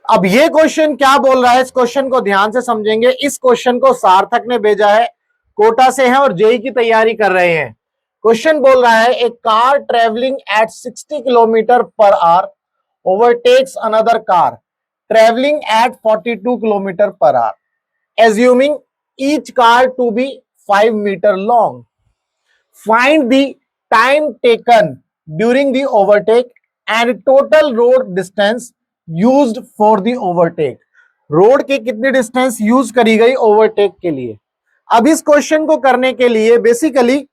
अब ये क्वेश्चन क्या बोल रहा है, इस क्वेश्चन को ध्यान से समझेंगे। इस क्वेश्चन को सार्थक ने भेजा है, कोटा से है और जेई की तैयारी कर रहे हैं। क्वेश्चन बोल रहा है a car travelling at 60 kilometre per hour overtakes another car travelling at 42 kilometre per hour assuming each car to be 5 metre long. Find the time taken during the overtake and total road distance used for the overtake. Road की कितनी distance use करी गई overtake के लिए। अब इस question को करने के लिए बेसिकली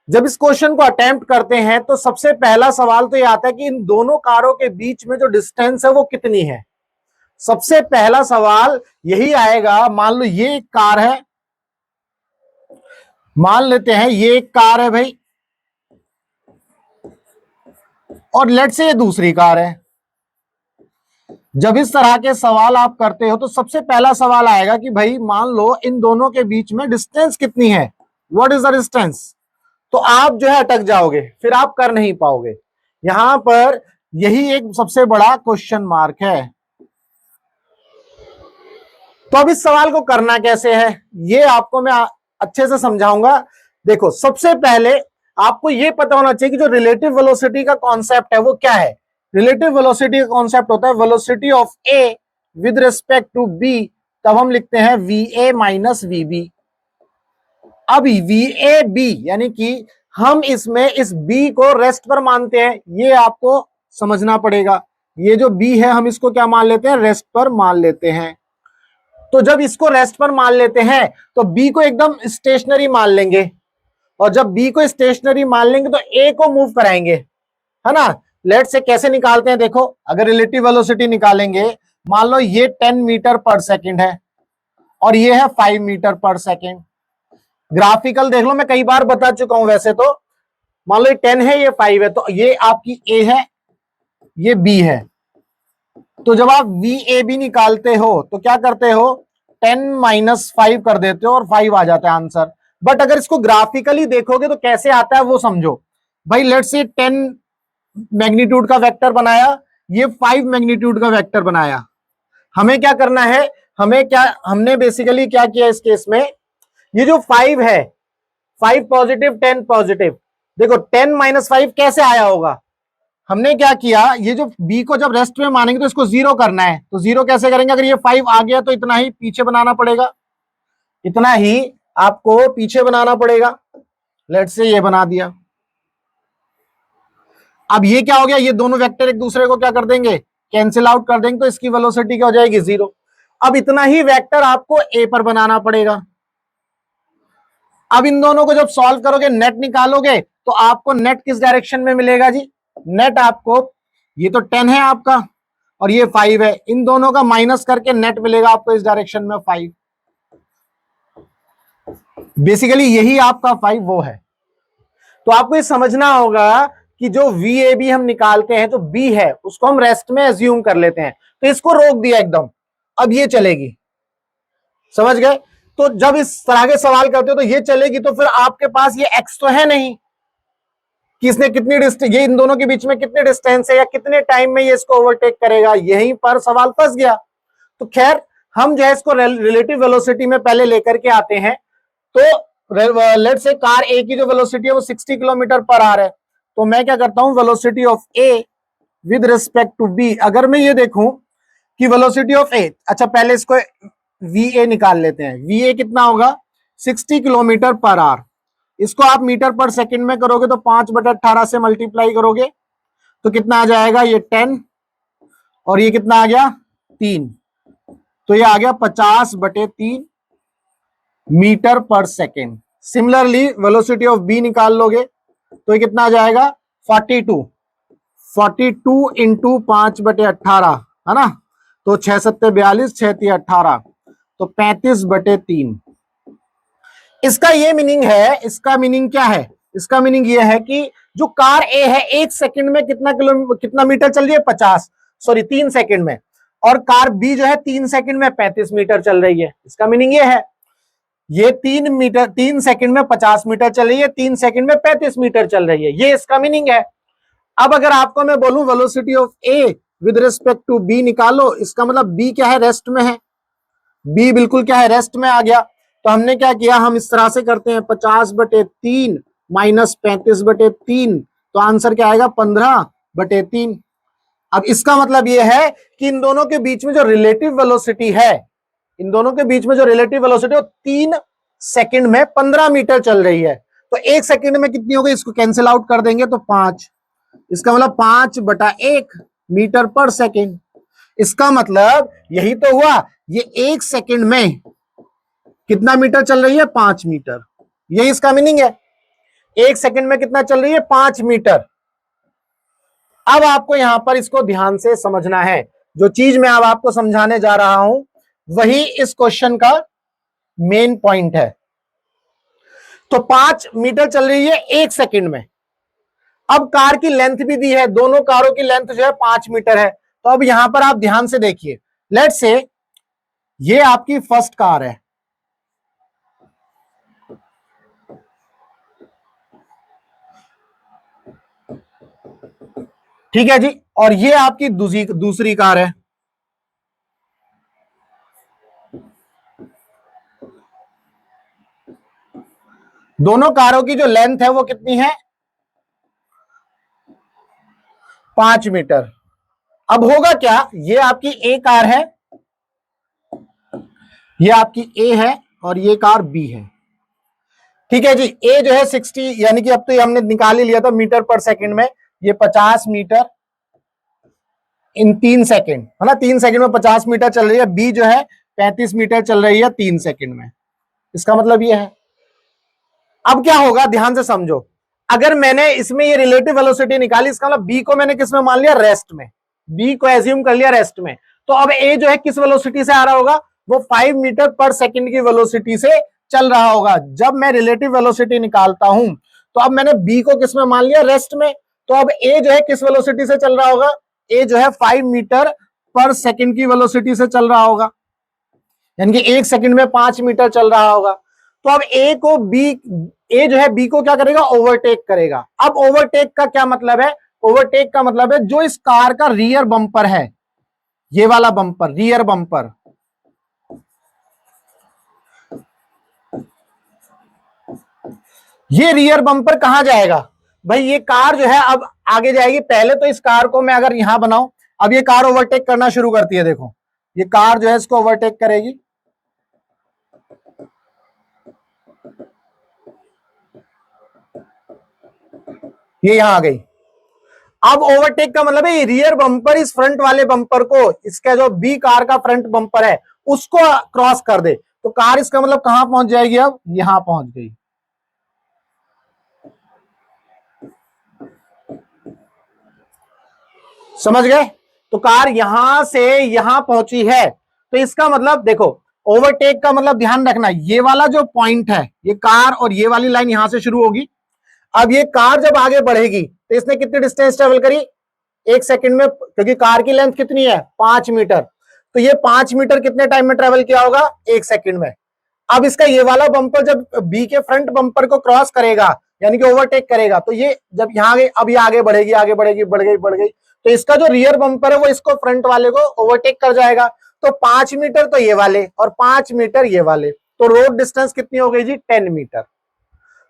जब इस क्वेश्चन को अटेम्प्ट करते हैं तो सबसे पहला सवाल तो ये आता है कि इन दोनों कारों के बीच में जो डिस्टेंस है वो कितनी है। सबसे पहला सवाल यही आएगा। मान लो ये एक कार है, मान लेते हैं ये एक कार है भाई, और लेट से ये दूसरी कार है। जब इस तरह के सवाल आप करते हो तो सबसे पहला सवाल आएगा कि भाई मान लो इन दोनों के बीच में डिस्टेंस कितनी है, व्हाट इज द डिस्टेंस। तो आप जो है अटक जाओगे, फिर आप कर नहीं पाओगे। यहां पर यही एक सबसे बड़ा क्वेश्चन मार्क है। तो अब इस सवाल को करना कैसे है ये आपको मैं अच्छे से समझाऊंगा। देखो, सबसे पहले आपको यह पता होना चाहिए कि जो रिलेटिव वेलोसिटी का कॉन्सेप्ट है वो क्या है। रिलेटिव वेलोसिटी का कॉन्सेप्ट होता है velocity of A with respect to B, तब हम लिखते हैं V A minus V B. अब वी ए बी यानी कि हम इसमें इस बी को रेस्ट पर मानते हैं, ये आपको समझना पड़ेगा। ये जो बी है हम इसको क्या मान लेते हैं, रेस्ट पर मान लेते हैं। तो जब इसको रेस्ट पर मान लेते हैं तो बी को एकदम स्टेशनरी मान लेंगे, और जब बी को स्टेशनरी मान लेंगे तो ए को मूव कराएंगे, है ना। लेट से कैसे निकालते हैं, देखो अगर रिलेटिव वेलोसिटी निकालेंगे, मान लो ये 10 मीटर पर सेकंड है और ये है 5 मीटर पर सेकंड। ग्राफिकल देख लो, मैं कई बार बता चुका हूं वैसे तो। मान लो ये 10 है, ये 5 है, तो ये आपकी ए है, ये बी है। तो जब आप वी ए बी निकालते हो तो क्या करते हो, 10 माइनस 5 कर देते हो और 5 आ जाता है आंसर। बट अगर इसको ग्राफिकली देखोगे तो कैसे आता है वो समझो भाई। लेट्स से 10 मैग्नीट्यूड का वेक्टर बनाया, ये 5 मैग्नीट्यूड का वेक्टर बनाया। हमें क्या करना है, हमने बेसिकली क्या किया इस केस में, ये जो 5 है, 5 पॉजिटिव 10 पॉजिटिव, देखो 10 माइनस 5 कैसे आया होगा। हमने क्या किया, ये जो बी को जब रेस्ट में मानेंगे तो इसको 0 करना है, तो 0 कैसे करेंगे, अगर ये 5 आ गया तो इतना ही पीछे बनाना पड़ेगा, इतना ही आपको पीछे बनाना पड़ेगा। लेट्स से ये बना दिया। अब ये क्या हो गया, ये दोनों वेक्टर एक दूसरे को क्या कर देंगे, कैंसिल आउट कर देंगे, तो इसकी वेलोसिटी क्या हो जाएगी, 0। अब इतना ही वेक्टर आपको ए पर बनाना पड़ेगा। अब इन दोनों को जब सॉल्व करोगे, नेट निकालोगे, तो आपको नेट किस डायरेक्शन में मिलेगा जी, नेट आपको, ये तो 10 है आपका और ये 5 है, इन दोनों का माइनस करके नेट मिलेगा आपको इस डायरेक्शन में 5। बेसिकली यही आपका 5 वो है। तो आपको ये समझना होगा कि जो वी ए बी हम निकालते हैं, जो बी है उसको हम रेस्ट में एज्यूम कर लेते हैं, तो इसको रोक दिया एकदम, अब ये चलेगी, समझ गए। तो जब इस तरह के सवाल करते हो तो ये चलेगी, तो फिर आपके पास ये एक्स तो है नहीं कि इसने कितनी डिस्टेंस, ये इन दोनों के बीच में कितने डिस्टेंस है या कितने टाइम में ये इसको ओवरटेक करेगा, यहीं पर सवाल फंस गया। तो खैर हम जो है इसको रिलेटिव वेलोसिटी में पहले लेकर के आते हैं। तो लेट्स से कार ए की जो वेलोसिटी है वो 60 किलोमीटर पर आवर है, तो मैं क्या करता हूं, velocity of A with respect to B, अगर मैं ये देखूं कि वेलोसिटी ऑफ ए, अच्छा पहले इसको वी ए निकाल लेते हैं। वी ए कितना होगा, 60 किलोमीटर पर आवर, इसको आप मीटर पर सेकंड में करोगे तो 5/18 से मल्टीप्लाई करोगे तो कितना आ जाएगा, ये 10 और ये कितना आ गया 3, तो ये आ गया 50/3 मीटर पर second. Similarly velocity of B निकाल लोगे तो ये कितना आ जाएगा, 42 इंटू 5/18, है ना, तो 6 7 42, 6 3 18, तो 35/3। इसका ये मीनिंग है, इसका मीनिंग क्या है, इसका मीनिंग ये है कि जो कार ए है 1 सेकंड में कितना मीटर चल रही है, 3 सेकंड में, और कार बी जो है 3 सेकंड में 35 मीटर चल रही है। इसका मीनिंग ये है, ये 3 सेकंड में 50 मीटर चल रही है, 3 सेकंड में 35 मीटर चल रही है, ये इसका मीनिंग है। अब अगर आपको मैं बोलूं velocity of A with respect to B निकालो, इसका मतलब बी क्या है, रेस्ट में है, बी बिल्कुल क्या है, रेस्ट में आ गया। तो हमने क्या किया, हम इस तरह से करते हैं 50/3 माइनस 35/3, तो आंसर क्या आएगा 15/3। अब इसका मतलब यह है कि इन दोनों के बीच में जो रिलेटिव वेलोसिटी है, इन दोनों के बीच में जो रिलेटिव वेलोसिटी है वो 3 सेकंड में 15 मीटर चल रही है। तो 1 सेकंड में कितनी हो गई, इसको कैंसिल आउट कर देंगे तो 5, इसका मतलब 5/1 मीटर पर सेकंड। इसका मतलब यही तो हुआ, ये 1 सेकंड में कितना मीटर चल रही है, 5 मीटर। यही इसका मीनिंग है, 1 सेकंड में कितना चल रही है, 5 मीटर। अब आपको यहां पर इसको ध्यान से समझना है, जो चीज मैं अब आपको समझाने जा रहा हूं वही इस क्वेश्चन का मेन पॉइंट है। तो 5 मीटर चल रही है 1 सेकंड में। अब कार की लेंथ भी दी है, दोनों कारों की लेंथ जो है 5 मीटर है। तो अब यहां पर आप ध्यान से देखिए, लेट्स से ये आपकी फर्स्ट कार है, ठीक है जी, और ये आपकी दूसरी कार है। दोनों कारों की जो लेंथ है वो कितनी है, 5 मीटर। अब होगा क्या, ये आपकी ए कार है, ये आपकी ए है, और ये कार बी है, ठीक है जी। ए जो है 60, यानी कि अब तो ये हमने निकाल ही लिया था मीटर पर सेकंड में, ये 50 मीटर इन 3 सेकंड, है ना, 3 सेकंड में 50 मीटर चल रही है। बी जो है 35 मीटर चल रही है 3 सेकंड में, इसका मतलब ये है। अब क्या होगा, ध्यान से समझो, अगर मैंने इसमें ये रिलेटिव वेलोसिटी निकाली, इसका मतलब बी को मैंने किस में मान लिया, रेस्ट में, बी को एज्यूम कर लिया रेस्ट में। तो अब ए जो है किस वेलोसिटी से आ रहा होगा, वो 5 मीटर पर सेकंड की वेलोसिटी से चल रहा होगा। जब मैं रिलेटिव वेलोसिटी निकालता हूं तो अब मैंने बी को किस में मान लिया, रेस्ट में। तो अब ए जो है किस वेलोसिटी से चल रहा होगा, ए जो है 5 मीटर पर सेकंड की वेलोसिटी से चल रहा होगा, यानी कि 1 सेकंड में 5 मीटर चल रहा होगा। तो अब ए जो है बी को क्या करेगा, ओवरटेक करेगा। अब ओवरटेक का क्या मतलब है, ओवरटेक का मतलब है जो इस कार का रियर बम्पर है, ये वाला बम्पर, रियर बम्पर, ये रियर बम्पर कहां जाएगा भाई, ये कार जो है अब आगे जाएगी। पहले तो इस कार को मैं अगर यहां बनाऊं, अब ये कार ओवरटेक करना शुरू करती है, देखो ये कार जो है इसको ओवरटेक करेगी, ये यहां आ गई। अब ओवरटेक का मतलब है रियर बम्पर इस फ्रंट वाले बम्पर को, इसका जो बी कार का फ्रंट बम्पर है उसको क्रॉस कर दे, तो कार इसका मतलब कहां पहुंच जाएगी, अब यहां पहुंच गई। समझ गए, तो कार यहां से यहां पहुंची है। तो इसका मतलब देखो, ओवरटेक का मतलब ध्यान रखना, ये वाला जो पॉइंट है, ये कार और ये वाली लाइन यहां से शुरू होगी। अब ये कार जब आगे बढ़ेगी तो इसने कितनी डिस्टेंस ट्रेवल करी, 1 सेकंड में, क्योंकि कार की लेंथ कितनी है, 5 मीटर। तो ये 5 मीटर कितने टाइम में ट्रेवल किया होगा, 1 सेकंड में। अब इसका ये वाला बम्पर जब बी के फ्रंट बम्पर को क्रॉस करेगा, यानी कि ओवरटेक करेगा, तो ये जब यहां गई, अब ये आगे बढ़ेगी, आगे बढ़ेगी, बढ़ गई, तो इसका जो रियर बम्पर है वो इसको फ्रंट वाले को ओवरटेक कर जाएगा। तो 5 मीटर तो ये वाले और 5 मीटर ये वाले, तो रोड डिस्टेंस कितनी हो गई जी, 10 मीटर।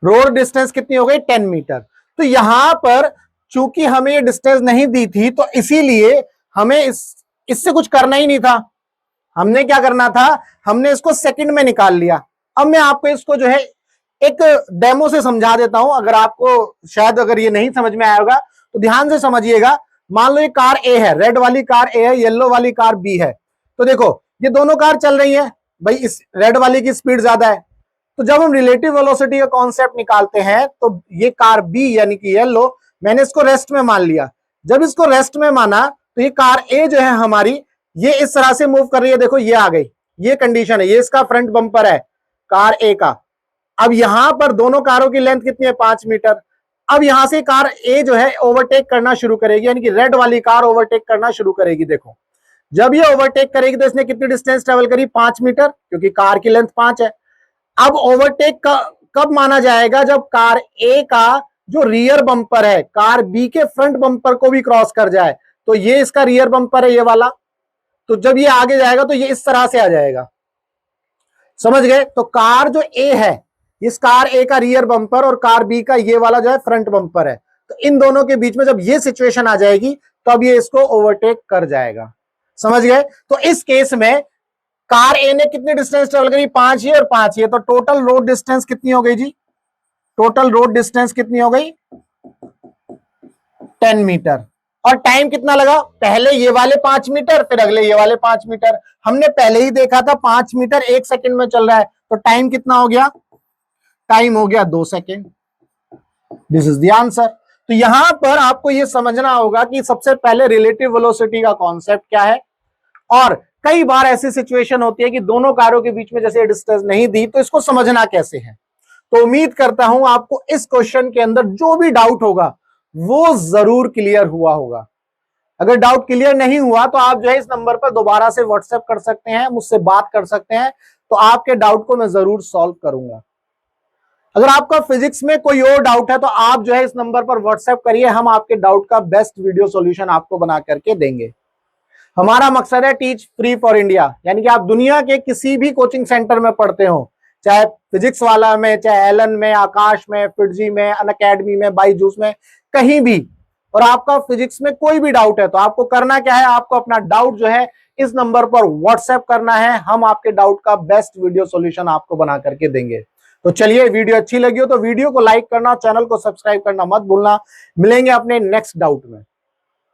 रोड डिस्टेंस कितनी हो गई, 10 मीटर। तो यहां पर चूंकि हमें ये डिस्टेंस नहीं दी थी, तो इसीलिए हमें इससे कुछ करना ही नहीं था। हमने क्या करना था, हमने इसको सेकंड में निकाल लिया। अब मैं आपको इसको जो है एक डेमो से समझा देता हूं, अगर आपको शायद अगर ये नहीं समझ में आएगा तो ध्यान से समझिएगा। मान लो ये कार ए है, रेड वाली कार ए है, येलो वाली कार बी है। तो देखो ये दोनों कार चल रही है भाई, इस रेड वाली की स्पीड ज्यादा है। तो जब हम रिलेटिव वेलोसिटी का कॉन्सेप्ट निकालते हैं, तो ये कार बी यानी कि येलो, मैंने इसको रेस्ट में मान लिया। जब इसको रेस्ट में माना तो ये कार ए जो है हमारी, ये इस तरह से मूव कर रही है, देखो ये आ गई, ये कंडीशन है, ये इसका फ्रंट बम्पर है कार ए का। अब यहां पर दोनों कारों की लेंथ कितनी है, 5 मीटर। अब यहां से कार ए जो है ओवरटेक करना शुरू करेगी, यानी कि रेड वाली कार ओवरटेक करना शुरू करेगी। देखो जब ये ओवरटेक करेगी तो इसने कितनी डिस्टेंस ट्रेवल करी, 5 मीटर, क्योंकि कार की लेंथ 5 है। अब ओवरटेक कब माना जाएगा, जब कार ए का जो रियर बम्पर है कार बी के फ्रंट बम्पर को भी क्रॉस कर जाए, तो ये इसका रियर बम्पर है ये वाला, तो जब ये आगे जाएगा तो ये इस तरह से आ जाएगा, समझ गए। तो कार जो ए है, इस कार ए का रियर बम्पर और कार बी का ये वाला जो है फ्रंट बम्पर है, तो इन दोनों के बीच में जब ये सिचुएशन आ जाएगी तब ये इसको ओवरटेक कर जाएगा, समझ गए। तो इस केस में कार ए ने कितनी डिस्टेंस ट्रेवल करी, 5 ये और 5 ये, तो टोटल रोड डिस्टेंस कितनी हो गई जी, टोटल रोड डिस्टेंस कितनी हो गई 10 मीटर। और टाइम कितना लगा, पहले ये वाले 5 मीटर फिर अगले ये वाले 5 मीटर, हमने पहले ही देखा था 5 मीटर 1 सेकंड में चल रहा है, तो टाइम कितना हो गया, टाइम हो गया 2 second. This is the answer. तो यहां पर आपको यह समझना होगा कि सबसे पहले रिलेटिव वेलोसिटी का कॉन्सेप्ट क्या है, और कई बार ऐसी सिचुएशन होती है कि दोनों कारों के बीच में जैसे डिस्टेंस नहीं दी, तो इसको समझना कैसे है। तो उम्मीद करता हूं आपको इस क्वेश्चन के अंदर जो भी डाउट होगा वो जरूर क्लियर हुआ होगा। अगर डाउट क्लियर नहीं हुआ तो आप जो है इस नंबर पर दोबारा से व्हाट्सएप कर सकते हैं, मुझसे बात कर सकते हैं, तो आपके डाउट को मैं जरूर सॉल्व करूंगा। अगर आपका फिजिक्स में कोई और डाउट है तो आप जो है इस नंबर पर व्हाट्सएप करिए, हम आपके डाउट का बेस्ट वीडियो सॉल्यूशन आपको बना करके देंगे। हमारा मकसद है टीच फ्री फॉर इंडिया, यानी कि आप दुनिया के किसी भी कोचिंग सेंटर में पढ़ते हो, चाहे फिजिक्स वाला में, चाहे एलन में, आकाश में, फिटजी में, अनअकैडमी में, बाईजूस में, कहीं भी, और आपका फिजिक्स में कोई भी डाउट है तो आपको करना क्या है, आपको अपना डाउट जो है इस नंबर पर व्हाट्सएप करना है, हम आपके डाउट का बेस्ट वीडियो सॉल्यूशन आपको बना करके देंगे। तो चलिए, वीडियो अच्छी लगी हो तो वीडियो को लाइक करना, चैनल को सब्सक्राइब करना मत भूलना। मिलेंगे अपने नेक्स्ट डाउट में।